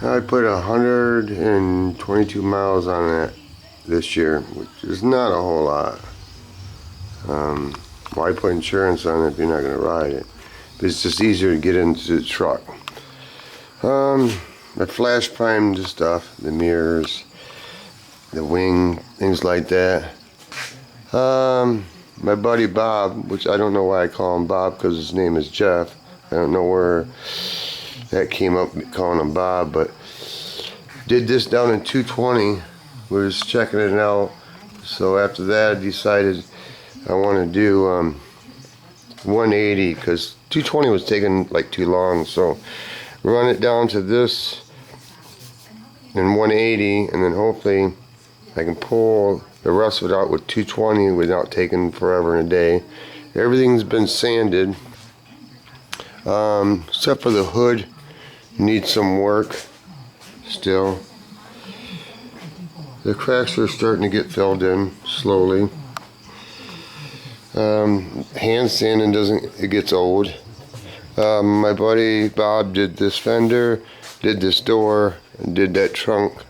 I put 122 miles on it this year, which is not a whole lot. Why put insurance on it if you're not going to ride it? But it's just easier to get into the truck. I flash primed the stuff, the mirrors, the wing, things like that. My buddy Bob, which I don't know why I call him Bob because his name is Jeff. I don't know where that came up, calling him Bob, but did this down in 220. We was checking it out. So after that, I decided I want to do 180 because 220 was taking like too long. So run it down to this and 180, and then hopefully I can pull the rest of it out with 220 without taking forever and a day. Everything's been sanded, except for the hood. Needs some work still. The cracks are starting to get filled in slowly. Hand sanding it gets old. My buddy Bob did this fender, did this door, and did that trunk.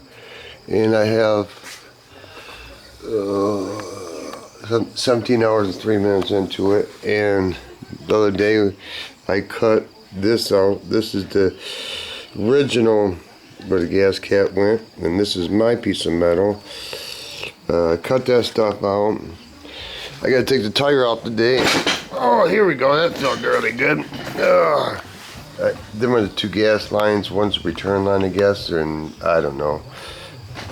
And I have 17 hours and 3 minutes into it. And the other day I cut this out. This is the original where the gas cap went, and this is my piece of metal. Cut that stuff out. I gotta take the tire out today. Oh, here we go. That felt really good. Them are the two gas lines. One's a return line, I guess, and I don't know.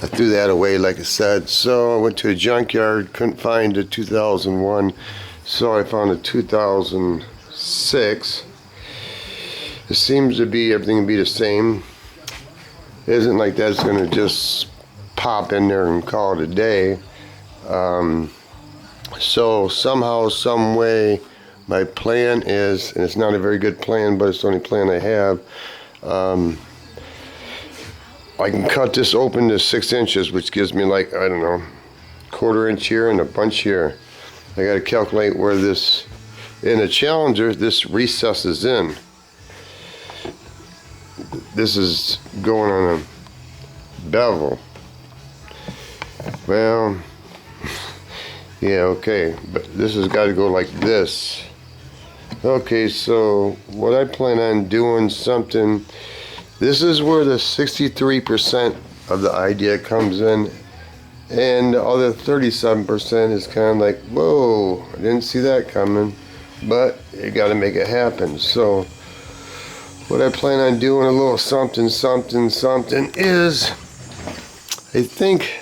I threw that away, like I said. So I went to a junkyard, couldn't find a 2001, so I found a 2006. It seems to be everything will be the same. It isn't like that's gonna just pop in there and call it a day. So somehow, some way, my plan is, and it's not a very good plan, but it's the only plan I have. I can cut this open to 6 inches, which gives me like, I don't know, 1/4 inch here and a bunch here. I got to calculate where this, in a Challenger, this recesses in. This is going on a bevel. Well, yeah, okay, but this has got to go like this. Okay, so what I plan on doing something, this is where the 63% of the idea comes in, and the other 37% is kind of like, whoa, I didn't see that coming, but you got to make it happen. So what I plan on doing, a little something is, I think,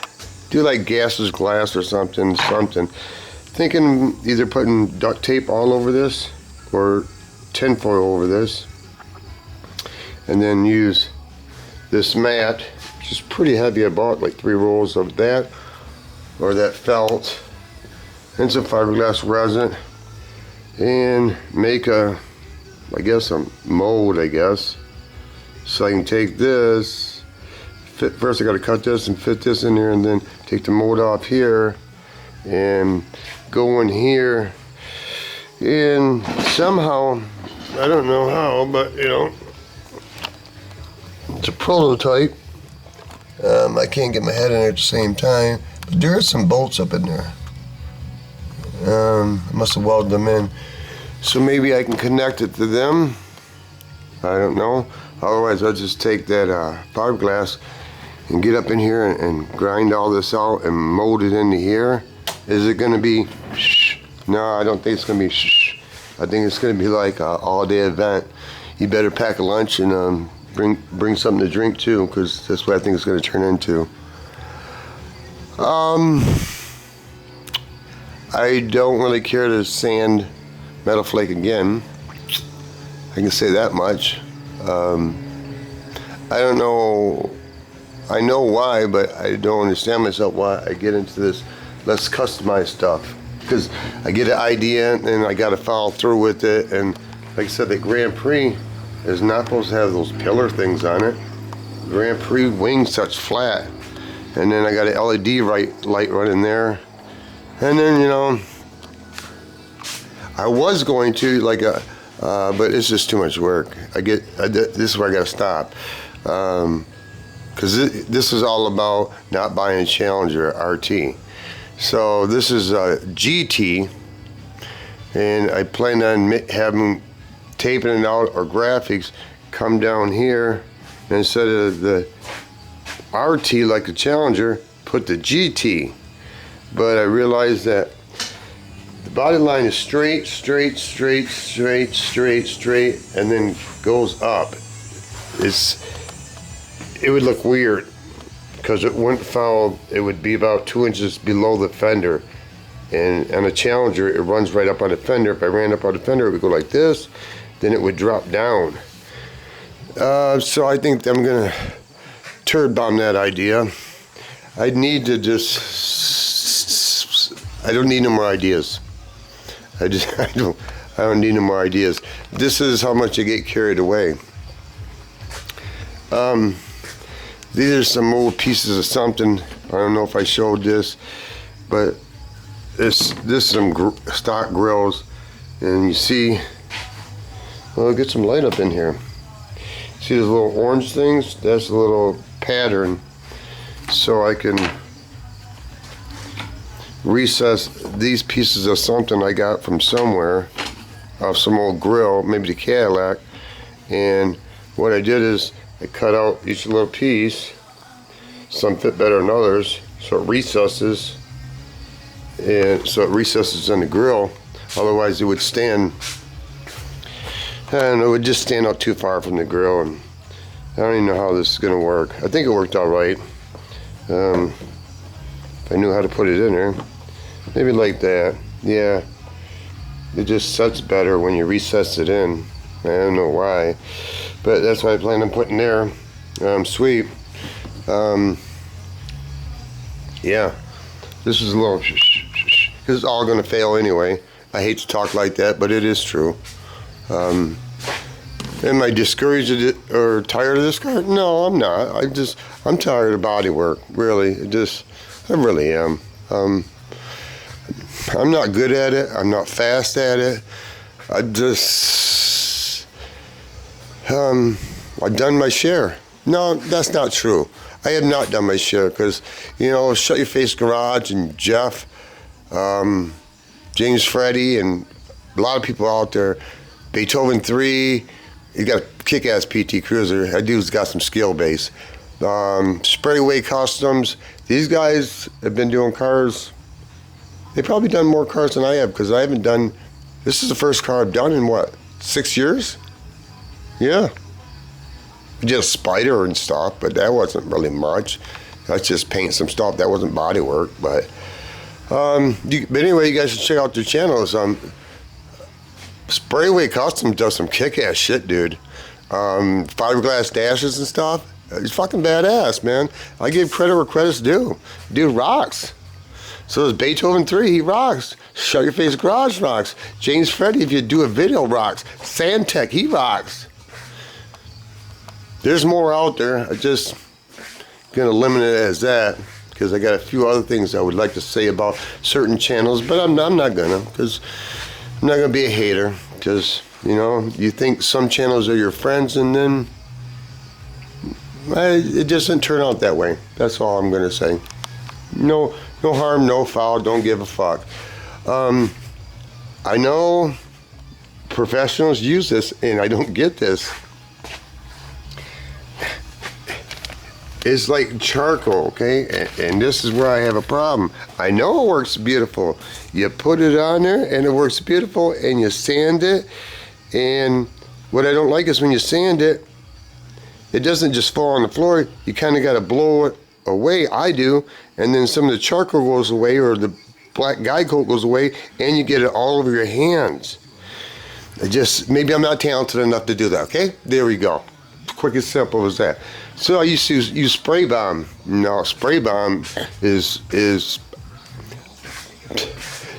do like gases glass or something. Thinking either putting duct tape all over this or tinfoil over this, and then use this mat, which is pretty heavy. I bought like 3 rolls of that, or that felt, and some fiberglass resin, and make a mold, I guess. So I can take this, first I got to cut this and fit this in here, and then take the mold off here and go in here, and somehow, I don't know how, but you know, it's a prototype. I can't get my head in there at the same time, but there are some bolts up in there. I must have welded them in. So maybe I can connect it to them. I don't know. Otherwise, I'll just take that fiberglass and get up in here and grind all this out and mold it into here. Is it going to be shh? No, I don't think it's going to be shh. I think it's going to be like an all-day event. You better pack a lunch and bring something to drink too, because that's what I think it's going to turn into. I don't really care to sand Metal Flake again. I can say that much. I don't know. I know why, but I don't understand myself why I get into this let's customize stuff. Because I get an idea and I got to follow through with it. And like I said, the Grand Prix is not supposed to have those pillar things on it. Grand Prix wing sets flat. And then I got an LED light right in there. And then, you know, I was going to but it's just too much work. This is where I got to stop. because this is all about not buying a Challenger RT. So this is a GT, and I plan on having taping it out or graphics come down here, and instead of the RT like the Challenger, put the GT. But I realized that the body line is straight, straight, straight, straight, straight, straight, and then goes up. It would look weird because it wouldn't follow. It would be about 2 inches below the fender, and on a Challenger it runs right up on the fender. If I ran up on the fender, it would go like this, then it would drop down. So I think I'm gonna turd bomb that idea. I need to I don't need no more ideas. I don't need no more ideas. This is how much I get carried away. These are some old pieces of something. I don't know if I showed this, but this is some stock grills, and you see, well, get some light up in here. See those little orange things? That's a little pattern, so I can recess these pieces of something I got from somewhere, off some old grill, maybe the Cadillac. And what I did is I cut out each little piece. Some fit better than others, so it recesses, and so it recesses in the grill. Otherwise, it would stand. I don't know, it would just stand out too far from the grill, and I don't even know how this is going to work. I think it worked all right. If I knew how to put it in there, maybe like that. Yeah, it just sets better when you recess it in. I don't know why, but that's what I plan on putting there. Sweet. Yeah, this is a little, because it's all going to fail anyway. I hate to talk like that, but it is true. Am I discouraged or tired of this car? No, I'm not. I'm tired of body work, really. I really am. I'm not good at it. I'm not fast at it. I've done my share. No, that's not true. I have not done my share because, Shut Your Face Garage and Jeff, James Freddy, and a lot of people out there, Beethoven 3, you got a kick-ass PT Cruiser. That dude's got some skill base. Sprayway Customs, these guys have been doing cars. They've probably done more cars than I have because I haven't done, this is the first car I've done in 6 years? Yeah. Just Spider and stuff, but that wasn't really much. That's just paint some stuff. That wasn't body work, but anyway, you guys should check out their channels. Sprayway Custom does some kick-ass shit, dude. Fiberglass dashes and stuff. He's fucking badass, man. I give credit where credit's due. Dude rocks. So does Beethoven 3, he rocks. Shut Your Face Garage rocks. James Freddy, if you do a video, rocks. Sandtech, he rocks. There's more out there. I just gonna limit it as that because I got a few other things I would like to say about certain channels, but I'm not gonna, because I'm not gonna be a hater, because you think some channels are your friends, and then it doesn't turn out that way. That's all I'm gonna say. No harm, no foul. Don't give a fuck. I know professionals use this, and I don't get this. It's like charcoal, okay? And this is where I have a problem. I know it works beautiful. You put it on there and it works beautiful, and you sand it. And what I don't like is when you sand it, it doesn't just fall on the floor. You kind of got to blow it away. I do. And then some of the charcoal goes away, or the black guide coat goes away, and you get it all over your hands. Maybe I'm not talented enough to do that, okay? There we go. Quick and simple as that. So I used to use Spray Bomb. No, Spray Bomb is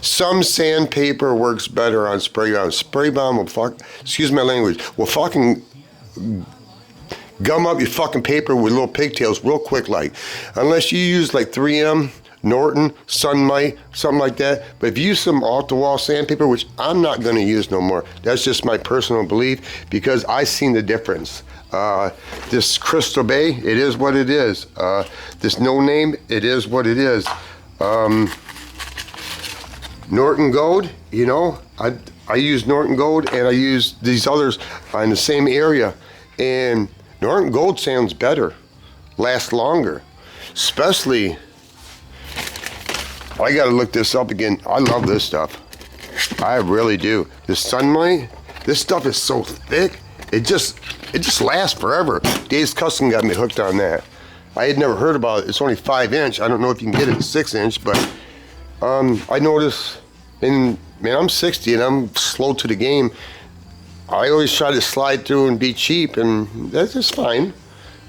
some sandpaper works better on Spray Bomb. Spray Bomb will excuse my language, will fucking gum up your fucking paper with little pigtails real quick, like. Unless you use like 3M, Norton, Sunmite, something like that. But if you use some off-the-wall sandpaper, which I'm not going to use no more, that's just my personal belief, because I've seen the difference. This Crystal Bay, it is what it is. This No Name, it is what it is. Norton Gold, you know, I use Norton Gold and I use these others in the same area, and Norton Gold sounds better, lasts longer. Especially, I gotta look this up again. I love this stuff. I really do. This Sunlight, this stuff is so thick, it just lasts forever. Dave's Custom got me hooked on that. I had never heard about it. It's only 5-inch. I don't know if you can get it at 6-inch, but I notice, and man, I'm 60 and I'm slow to the game. I always try to slide through and be cheap, and that's just fine.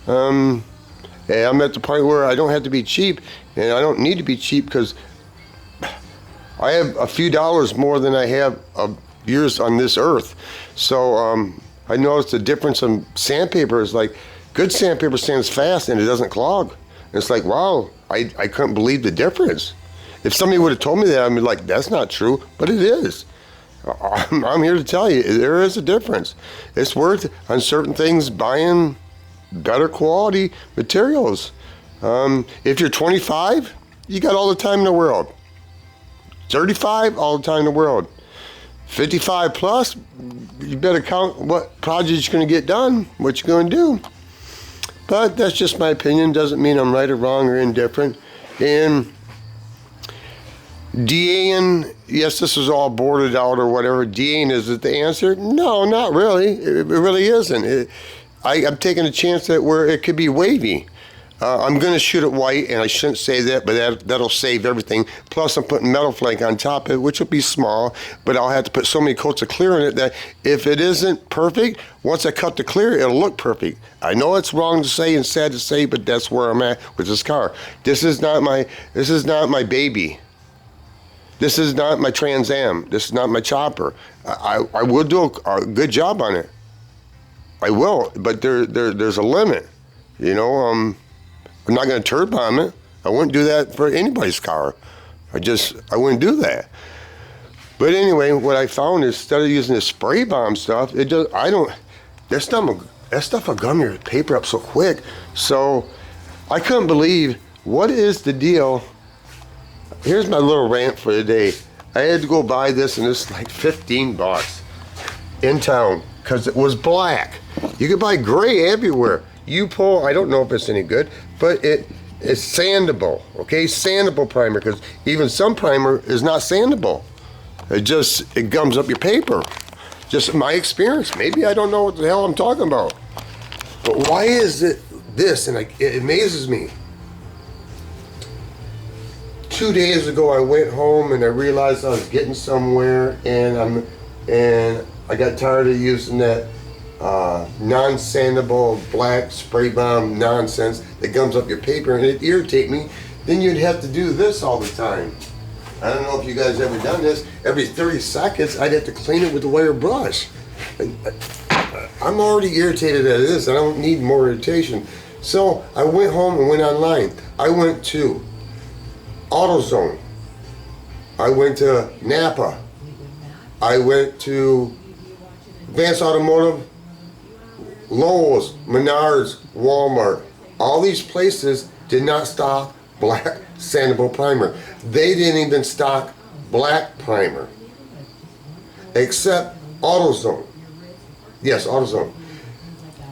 And I'm at the point where I don't have to be cheap, and I don't need to be cheap because I have a few dollars more than I have of years on this earth. So I noticed the difference in sandpaper is like, good sandpaper sands fast and it doesn't clog. And it's like, wow, I couldn't believe the difference. If somebody would have told me that, I'd be like, that's not true, but it is. I'm here to tell you, there is a difference. It's worth, on certain things, buying better quality materials. If you're 25, you got all the time in the world. 35, all the time in the world. 55 plus, you better count what projects you're going to get done, what you're going to do. But that's just my opinion. Doesn't mean I'm right or wrong or indifferent. And DAing, yes, this is all boarded out or whatever. DAing, is it the answer? No, not really. It really isn't. I'm taking a chance that where it could be wavy. I'm going to shoot it white, and I shouldn't say that, but that'll save everything. Plus, I'm putting metal flake on top of it, which will be small, but I'll have to put so many coats of clear in it that if it isn't perfect, once I cut the clear, it'll look perfect. I know it's wrong to say and sad to say, but that's where I'm at with this car. This is not my baby. This is not my Trans Am. This is not my chopper. I will do a good job on it. I will, but there's a limit. You know, I'm not going to turd bomb it. I wouldn't do that for anybody's car. I wouldn't do that. But anyway, what I found is instead of using the spray bomb stuff, that stuff will gum your paper up so quick. So I couldn't believe, what is the deal? Here's my little rant for the day. I had to go buy this, and it's like $15 in town because it was black. You could buy gray everywhere. U-POL, I don't know if it's any good, but it's sandable, okay? Sandable primer, because even some primer is not sandable. It gums up your paper. Just my experience. Maybe I don't know what the hell I'm talking about. But why is it this? And it amazes me. 2 days ago, I went home and I realized I was getting somewhere, and I got tired of using that non-sandable black spray bomb nonsense that gums up your paper, and it irritates me. Then you'd have to do this all the time. I don't know if you guys ever done this. Every 30 seconds, I'd have to clean it with a wire brush. I'm already irritated at this. I don't need more irritation. So I went home and went online. I went to AutoZone. I went to Napa. I went to Advanced Automotive, Lowe's, Menards, Walmart. All these places did not stock black sandable primer. They didn't even stock black primer. Except AutoZone. Yes, AutoZone.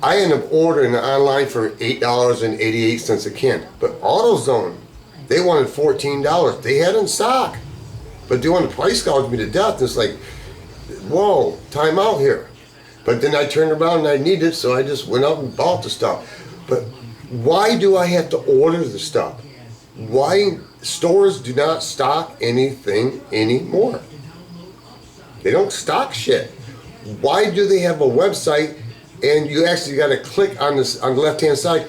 I ended up ordering it online for $8.88 a can. But AutoZone, they wanted $14. They had it in stock. But they wanted to price gouge me to death. It's like, whoa, time out here. But then I turned around and I needed it, so I just went out and bought the stuff. But why do I have to order the stuff? Why stores do not stock anything anymore? They don't stock shit. Why do they have a website and you actually got to click on this on the left-hand side,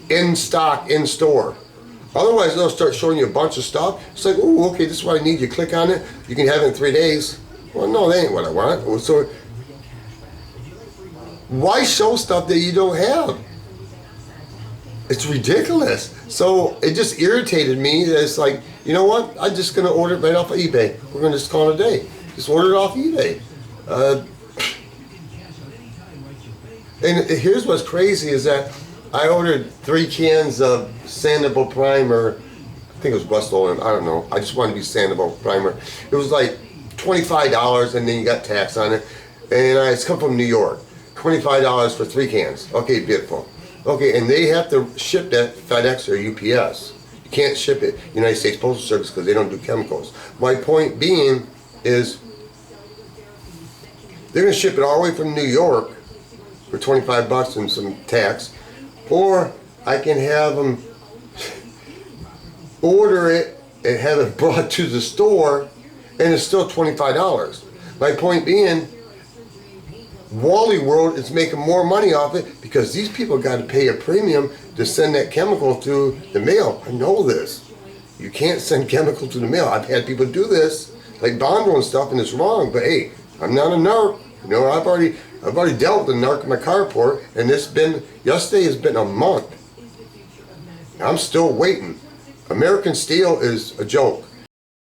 in stock, in store? Otherwise, they'll start showing you a bunch of stuff. It's like, oh, okay, this is what I need. You click on it, you can have it in 3 days. Well, no, that ain't what I want. So, why show stuff that you don't have? It's ridiculous. So it just irritated me. It's like, you know what? I'm just going to order it right off of eBay. We're going to just call it a day. Just order it off eBay. And here's what's crazy is that I ordered 3 cans of sandable primer. I think it was Rust-Oleum, I don't know. I just wanted to be sandable primer. It was like $25 and then you got tax on it. And it's come from New York. $25 for 3 cans. Okay, beautiful. Okay, and they have to ship that FedEx or UPS. You can't ship it United States Postal Service because they don't do chemicals. My point being is they're going to ship it all the way from New York for $25 and some tax, or I can have them order it and have it brought to the store and it's still $25. My point being, Wally World is making more money off it because these people got to pay a premium to send that chemical through the mail. I know this. You can't send chemical to the mail. I've had people do this, like Bondo and stuff, and it's wrong. But hey, I'm not a narc. You know, I've already dealt with a narc in my carport, and yesterday has been a month. I'm still waiting. American Steel is a joke.